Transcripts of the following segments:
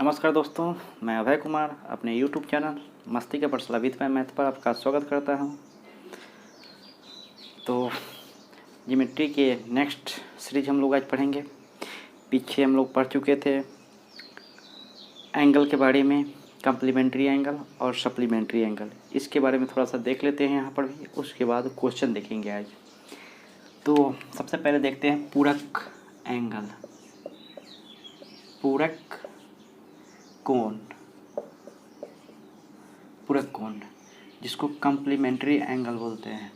नमस्कार दोस्तों, मैं अभय कुमार अपने YouTube चैनल मस्ती के पाठशाला विद मैथ पर आपका स्वागत करता हूं। तो ज्योमेट्री के नेक्स्ट सीरीज हम लोग आज पढ़ेंगे। पीछे हम लोग पढ़ चुके थे एंगल के बारे में, कम्प्लीमेंट्री एंगल और सप्लीमेंट्री एंगल। इसके बारे में थोड़ा सा देख लेते हैं यहाँ पर भी, उसके बाद क्वेश्चन देखेंगे आज। तो सबसे पहले देखते हैं पूरक एंगल, पूरक कोण, पूरक कोण जिसको कम्प्लीमेंट्री एंगल बोलते हैं,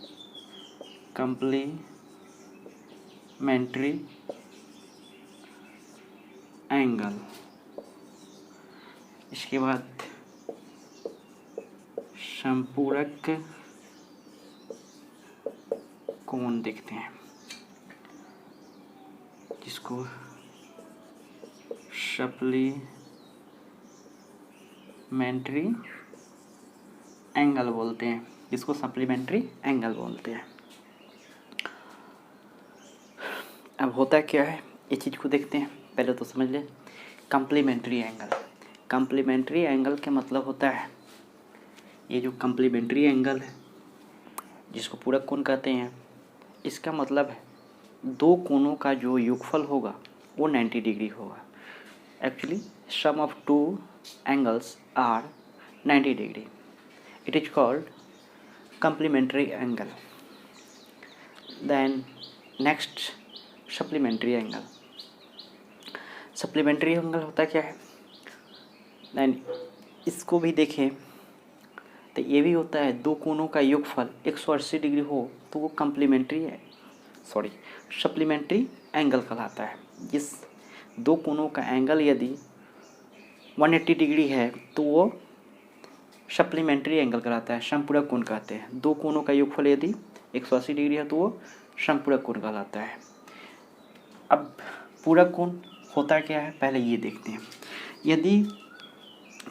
कम्प्लीमेंट्री एंगल। इसके बाद समपूरक कोण देखते हैं जिसको सप्लीमेंट्री एंगल बोलते हैं, जिसको सप्लीमेंट्री एंगल बोलते हैं। अब होता क्या है, इस चीज़ को देखते हैं। पहले तो समझ ले कम्प्लीमेंट्री एंगल। कम्प्लीमेंट्री एंगल का मतलब होता है, ये जो कम्प्लीमेंट्री एंगल है जिसको पूरक कोण कहते हैं, इसका मतलब है दो कोणों का जो योगफल होगा वो 90 डिग्री होगा। Actually sum of two angles are 90 degree. It is called complementary angle. Then next supplementary angle. Supplementary angle होता क्या है? Then इसको भी देखें तो ये भी होता है दो कोणों का योगफल 180 डिग्री हो तो वो सप्लीमेंट्री एंगल कहलाता है। जिस दो कोणों का एंगल यदि 180 डिग्री है तो वो सप्लीमेंट्री एंगल कहलाता है, समपूरक कोण कहते हैं। दो कोणों का योगफल यदि 180 डिग्री है तो वो समपूरक कोण कहलाता है। अब पूरक कोण होता क्या है, पहले ये देखते हैं। यदि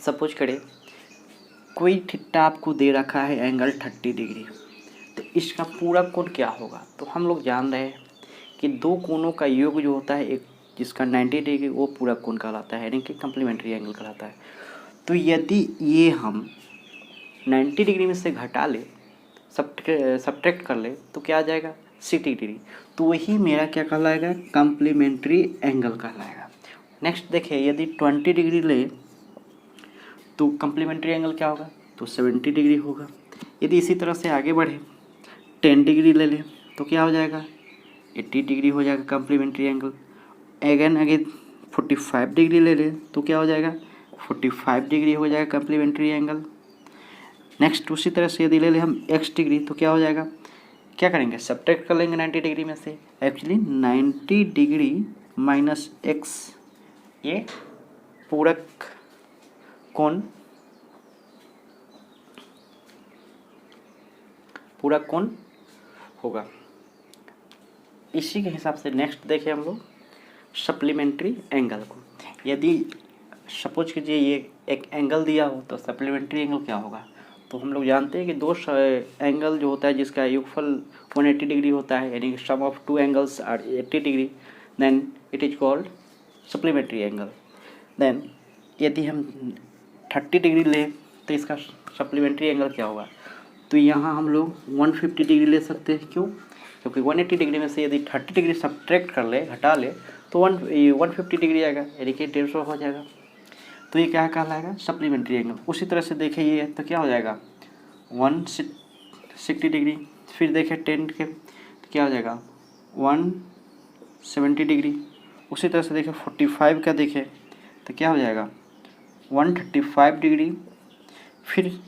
सपोज करें कोई थीटा आपको दे रखा है एंगल 30 डिग्री, तो इसका पूरक कोण क्या होगा? तो हम लोग जान रहे हैं कि दो कोणों का योग जो होता है, एक जिसका 90 डिग्री वो पूरक कोण कहलाता है, यानी कि कम्प्लीमेंट्री एंगल कहलाता है। तो यदि ये हम 90 डिग्री में से घटा ले, सब्ट्रैक्ट कर ले, तो क्या आ जाएगा 60 डिग्री। तो वही मेरा क्या कहलाएगा, कम्प्लीमेंट्री एंगल कहलाएगा। नेक्स्ट देखिए, यदि 20 डिग्री ले तो कम्प्लीमेंट्री एंगल क्या होगा, तो 70 डिग्री होगा। यदि इसी तरह से आगे बढ़े 10 डिग्री ले ले तो क्या हो जाएगा, 80 डिग्री हो जाएगा कम्प्लीमेंट्री एंगल। अगेन 45 डिग्री ले ले तो क्या हो जाएगा, 45 डिग्री हो जाएगा कम्प्लीमेंट्री एंगल। नेक्स्ट उसी तरह से यदि ले ले हम x डिग्री तो क्या हो जाएगा, क्या करेंगे, सब्ट्रैक्ट कर लेंगे 90 डिग्री में से। एक्चुअली 90 डिग्री माइनस x, ये पूरक कोण होगा। इसी के हिसाब से नेक्स्ट देखें हम लोग सप्लीमेंट्री एंगल को। यदि सपोज कीजिए ये एक एंगल दिया हो तो सप्लीमेंट्री एंगल क्या होगा, तो हम लोग जानते हैं कि दो एंगल जो होता है जिसका योगफल 180 डिग्री होता है, यानी कि sum of two angles are 80 degree, then it is called supplementary angle. Then यदि हम 30 डिग्री लें तो इसका सप्लीमेंट्री एंगल क्या होगा, तो यहाँ हम लोग 150 डिग्री ले सकते हैं। क्यों? क्योंकि 180 डिग्री में से यदि 30 डिग्री सब्ट्रैक्ट कर ले, घटा ले, तो 150 डिग्री आएगा, यानी कि 150 हो जाएगा। तो ये क्या कहलाएगा, सप्लीमेंट्री एंगल। उसी तरह से देखें ये तो क्या हो जाएगा 160 डिग्री। फिर देखें 10 के तो क्या हो जाएगा 170 डिग्री। उसी तरह से देखें 45 का देखें तो क्या हो जाएगा 135 डिग्री। फिर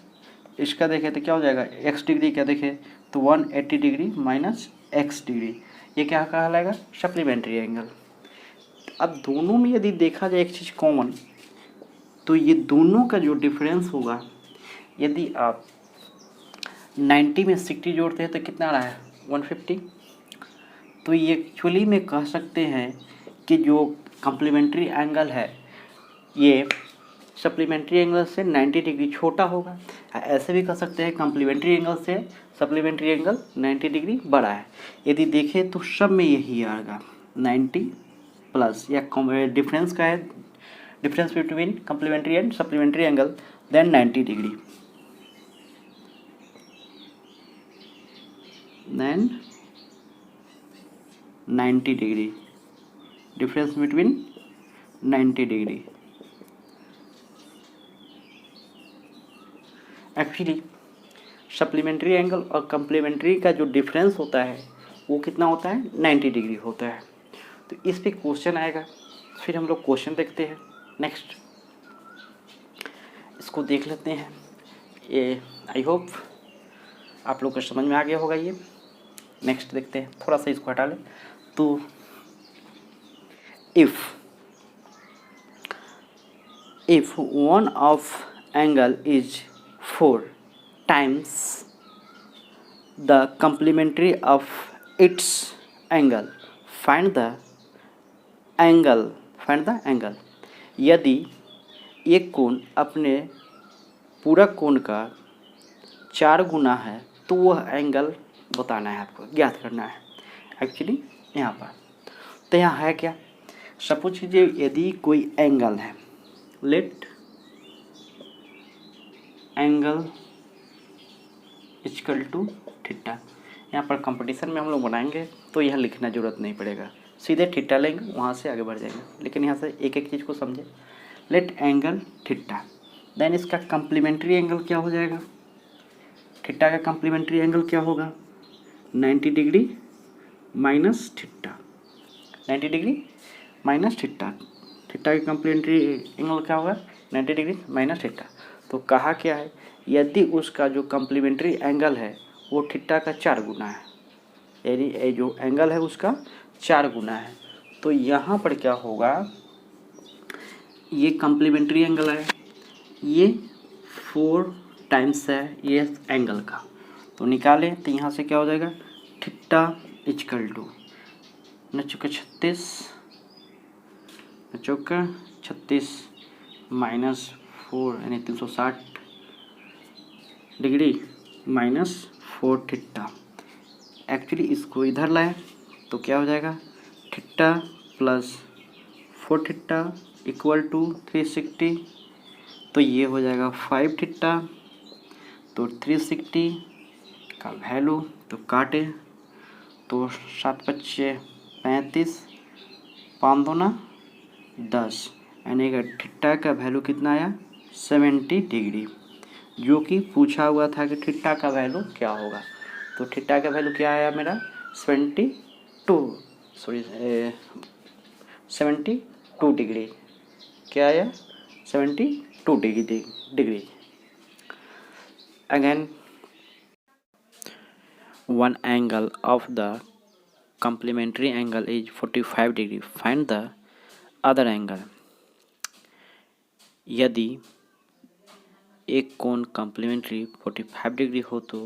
इसका देखें तो क्या हो जाएगा x डिग्री का देखें तो 180 डिग्री माइनस x डिग्री। ये क्या कहलाएगा, सप्लीमेंट्री एंगल। अब दोनों में यदि देखा जाए एक चीज़ कॉमन, तो ये दोनों का जो डिफरेंस होगा, यदि आप 90 में 60 जोड़ते हैं तो कितना आ रहा है 150। तो ये एक्चुअली में कह सकते हैं कि जो कम्प्लीमेंट्री एंगल है ये सप्लीमेंट्री एंगल से 90 डिग्री छोटा होगा। ऐसे भी कह सकते हैं कम्प्लीमेंट्री एंगल से सप्लीमेंट्री एंगल 90 डिग्री बड़ा है। यदि देखें तो सब में यही आएगा 90 प्लस, या डिफरेंस का है difference between complementary and supplementary angle, then 90 degree, then 90 degree, difference between 90 degree. Actually supplementary angle और कंप्लीमेंट्री का जो डिफरेंस होता है वो कितना होता है, 90 डिग्री होता है। तो इस पे क्वेश्चन आएगा, फिर हम लोग क्वेश्चन देखते हैं। नेक्स्ट इसको देख लेते हैं। ये आई होप आप लोग को समझ में आ गया होगा ये। नेक्स्ट देखते हैं, थोड़ा सा इसको हटा लें। तो if one of angle is 4 times the complementary of its angle, find the angle। यदि एक कोण अपने पूरक कोण का 4 गुना है तो वह एंगल बताना है, आपको ज्ञात करना है एक्चुअली यहाँ पर। तो यहाँ है क्या, सपोज कीजिए यदि कोई एंगल है, let angle equal to theta. यहाँ पर कंपटीशन में हम लोग बनाएंगे तो यह लिखना जरूरत नहीं पड़ेगा, सीधे थीटा लेंगे, वहाँ से आगे बढ़ जाएंगे। लेकिन यहाँ से एक एक चीज़ को समझे। लेट एंगल थीटा, देन इसका कंप्लीमेंट्री एंगल क्या हो जाएगा, थीटा का कंप्लीमेंट्री एंगल क्या होगा, 90 degree minus theta, 90 degree minus theta. Theta का कंप्लीमेंट्री एंगल क्या होगा, 90 डिग्री माइनस थीटा। तो कहा क्या है, यदि उसका जो कंप्लीमेंट्री एंगल है वो थीटा का 4 गुना है, यानी ये जो एंगल है उसका 4 गुना है, तो यहाँ पर क्या होगा, ये कंप्लीमेंट्री एंगल है, ये 4 टाइम्स है ये एंगल का, तो निकालें तो यहाँ से क्या हो जाएगा, थीटा इक्वल टू न चौका 36 माइनस 4 यानी 360 डिग्री माइनस 4 थीटा। एक्चुअली इसको इधर लाए तो क्या हो जाएगा, theta plus 4 theta equal to 360, तो ये हो जाएगा 5 थीटा। तो 360 का वैल्यू तो काटे तो 7 5 35, 5 2 10, यानी कि थीटा का वैल्यू कितना आया, 70 डिग्री, जो कि पूछा हुआ था कि थीटा का वैल्यू क्या होगा। तो थीटा का वैल्यू क्या आया मेरा, 72 डिग्री, क्या आया, 72 degree. Again one angle of the complementary angle is 45 degree, find the other angle। यदि एक कोण कॉम्प्लीमेंट्री 45 डिग्री हो तो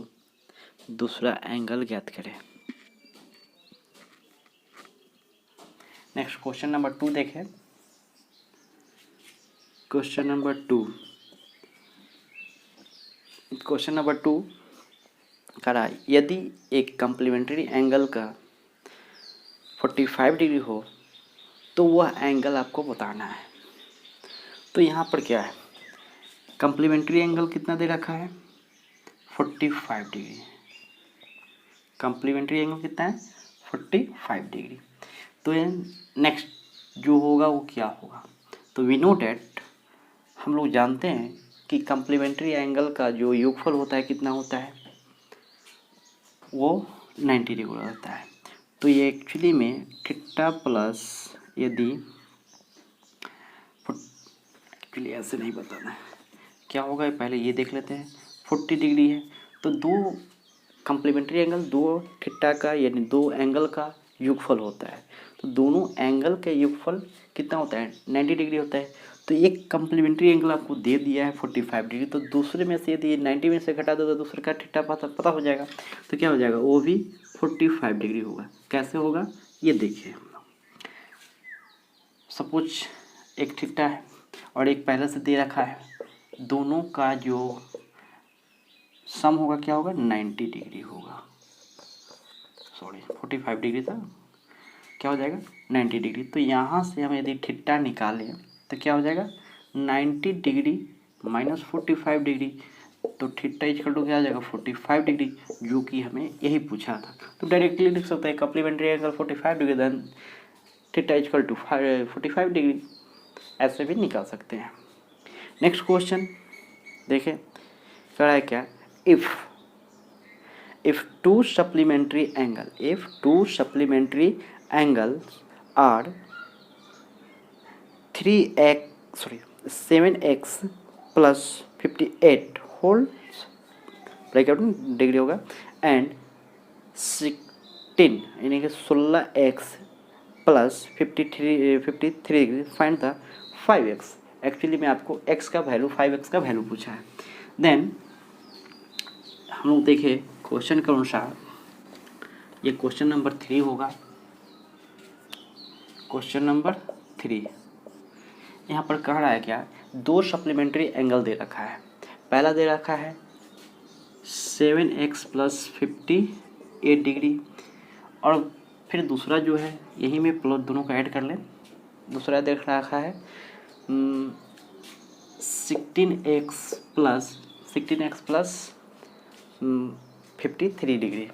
दूसरा एंगल ज्ञात करें। नेक्स्ट क्वेश्चन नंबर 2 देखें। क्वेश्चन नंबर 2 करा, यदि एक कॉम्प्लीमेंट्री एंगल का 45 डिग्री हो तो वह एंगल आपको बताना है। तो यहाँ पर क्या है, कॉम्प्लीमेंट्री एंगल कितना दे रखा है, 45 डिग्री। कॉम्प्लीमेंट्री एंगल कितना है, 45 डिग्री। तो नेक्स्ट जो होगा वो क्या होगा, तो वी नो डैट, हम लोग जानते हैं कि कॉम्प्लीमेंट्री एंगल का जो योगफल होता है कितना होता है, वो 90 डिग्री होता है। तो ये एक्चुअली में थीटा प्लस, यदि एक्चुअली ऐसे नहीं बताना है क्या होगा, पहले ये देख लेते हैं। 40 डिग्री है तो दो कॉम्प्लीमेंट्री एंगल, दो थीटा का यानी दो एंगल का योगफल होता है। तो दोनों एंगल का योगफल कितना होता है, 90 डिग्री होता है। तो एक कॉम्प्लीमेंट्री एंगल आपको दे दिया है 45 डिग्री, तो दूसरे में से यदि 90 में से घटा दो तो दूसरे का थीटा पता हो जाएगा। तो क्या हो जाएगा, वो भी 45 डिग्री होगा। कैसे होगा ये देखिए, सपोज एक थीटा है और एक पहले से दे रखा है, दोनों का जो सम होगा क्या होगा, 90 डिग्री होगा। सॉरी 45 डिग्री था, क्या हो जाएगा 90 डिग्री। तो यहाँ से हम यदि थीटा निकालें तो क्या हो जाएगा 90 डिग्री माइनस 45 डिग्री, तो थीटा इक्वल टू क्या आ जाएगा 45 डिग्री, जो कि हमें यही पूछा था। तो डायरेक्टली लिख सकते हैं complementary angle 45 degree then theta equal to 45 degree, ऐसे भी निकाल सकते हैं। नेक्स्ट क्वेश्चन देखें क्या है, क्या if two supplementary angles are 7x plus 58 whole bracket में डिग्री होगा एंड 16 यानी कि 16x plus 53 degree, find the 5x। Actually में आपको x का वैल्यू 5x का वैल्यू पूछा है। देन हम लोग देखें क्वेश्चन के अनुसार, ये क्वेश्चन नंबर 3 होगा। क्वेश्चन नंबर 3 यहाँ पर कह रहा है क्या, दो सप्लीमेंट्री एंगल दे रखा है। पहला दे रखा है 7x प्लस 58 डिग्री, और फिर दूसरा जो है यही में प्लस दोनों को ऐड कर लें। दूसरा देख रखा है 16x प्लस 53 डिग्री।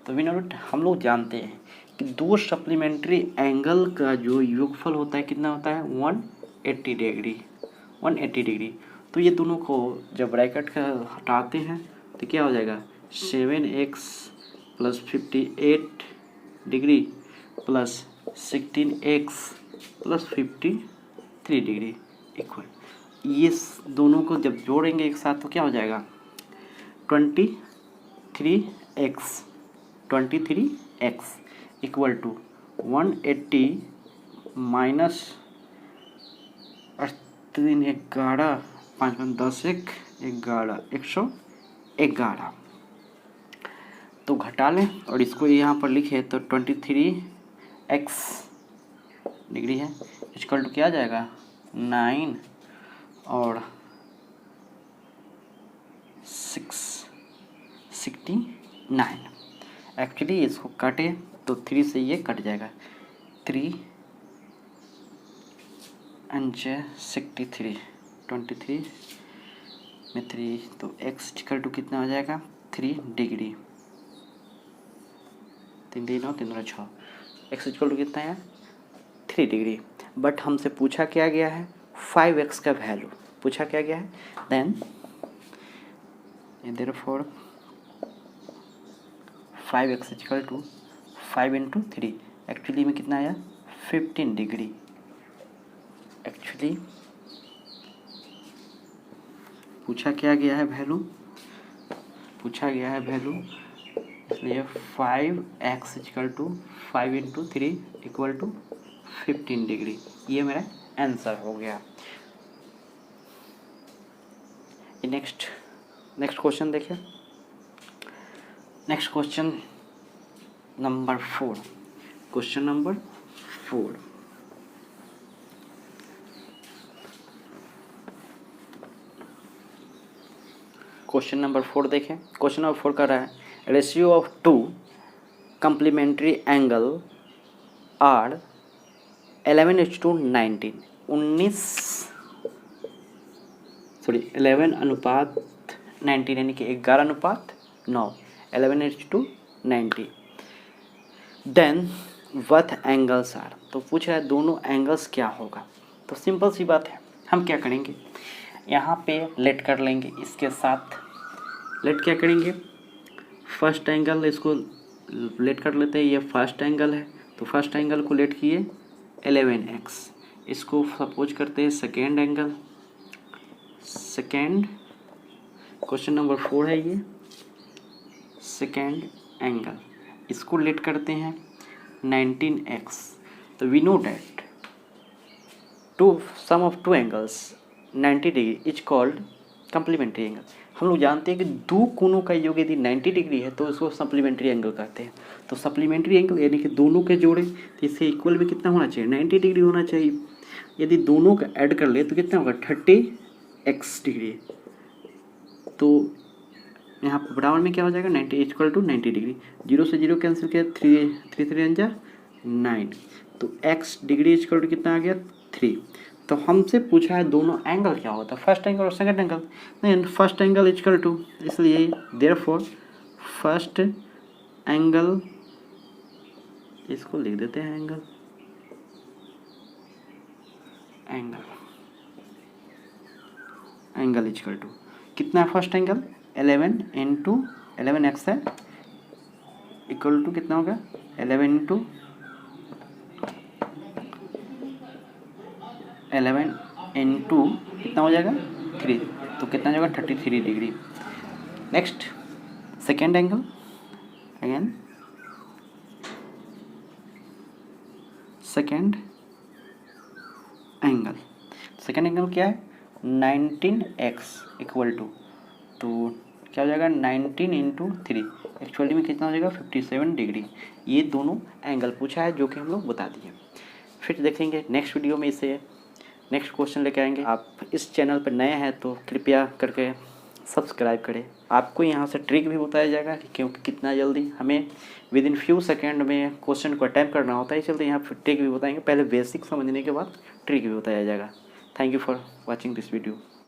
तो विनोट हम लोग जानते हैं कि दो सप्लीमेंट्री एंगल का जो योगफल होता है कितना होता है 180 डिग्री। तो ये दोनों को जब ब्रैकेट का हटाते हैं तो क्या हो जाएगा 7x plus 58 degree plus 16x plus 53 degree equal, ये दोनों को जब जोड़ेंगे एक साथ तो क्या हो जाएगा 23x इक्वल टू 180 माइनस 3 11 5 10 11 111। तो घटा लें और इसको यहाँ पर लिखे तो 23x डिग्री है इक्वल टू क्या आ जाएगा 9 और 69। एक्चुअली इसको काटे तो 3 से ये कट जाएगा, 3 and 63 23 में 3, तो x इक्वल टू कितना हो जाएगा 3 डिग्री, 3 3 9 6, x इक्वल टू कितना है 3 डिग्री। बट हमसे पूछा क्या गया है 5x का वैल्यू पूछा क्या गया है। Then therefore 5x equal to 5 into 3, actually में कितना आया 15 डिग्री। एक्चुअली पूछा क्या गया है वैल्यू, इसलिए 5x equal to 5 into 3 equal to 15 degree, ये मेरा आंसर हो गया। नेक्स्ट क्वेश्चन देखिए, next question number 4। Question number 4 देखें। क्वेश्चन नंबर 4 कर रहा है ratio of two complementary angle are 11:19 11 अनुपात 19 यानी कि 11 अनुपात 9 11:90। देन वथ एंगल्स आर, तो पूछ रहा है दोनों एंगल्स क्या होगा। तो सिंपल सी बात है, हम क्या करेंगे यहाँ पे लेट कर लेंगे, इसके साथ लेट क्या करेंगे फर्स्ट एंगल, इसको लेट कर लेते हैं। ये फर्स्ट एंगल है तो फर्स्ट एंगल को लेट किए 11x, इसको सपोज करते हैं सेकेंड एंगल, क्वेश्चन नंबर 4 है ये सेकेंड एंगल, इसको लेट करते हैं 19x। तो we know that sum of two angles 90 degree is called complementary angle. हम लोग जानते हैं कि दो कोनों का योग यदि 90 डिग्री है तो उसको सप्लीमेंट्री एंगल कहते हैं। तो सप्लीमेंट्री एंगल यानी कि दोनों के जोड़े तो इससे इक्वल में कितना होना चाहिए 90 डिग्री होना चाहिए। यदि दोनों का ऐड कर ले तो कितना होगा 30x डिग्री। तो यहाँ पर बराबर में क्या हो जाएगा 90 इक्वल टू 90 डिग्री, 0 से 0 कैंसिल किया 3 3 9, तो x डिग्री इक्वल टू कितना आ गया 3। तो हमसे पूछा है दोनों एंगल क्या होता है, फर्स्ट एंगल और सेकंड एंगल। नहीं, फर्स्ट एंगल इक्वल टू, इसलिए देयरफॉर फर्स्ट एंगल, इसको लिख देते हैं एंगल, एंगल इक्वल टू कितना है फर्स्ट एंगल 11 इंटू 11x है इक्वल टू कितना होगा 11 इंटू 11 इंटू कितना हो जाएगा 3, तो कितना हो जाएगा 33 degree. Next second angle, again second angle क्या है 19x इक्वल टू, तो क्या हो जाएगा 19 इंटू 3, एक्चुअली में कितना हो जाएगा 57 डिग्री। ये दोनों एंगल पूछा है जो कि हम लोग बता दिए। फिर देखेंगे नेक्स्ट वीडियो में इसे नेक्स्ट क्वेश्चन लेके आएंगे। आप इस चैनल पर नए हैं तो कृपया करके सब्सक्राइब करें। आपको यहाँ से ट्रिक भी बताया जाएगा कि क्योंकि कितना जल्दी हमें विद इन फ्यू सेकेंड में क्वेश्चन को अटैम्प्ट करना होता है, चलते यहाँ फिर ट्रिक भी बताएंगे। पहले बेसिक समझने के बाद ट्रिक भी बताया जाएगा। Thank you for watching this video.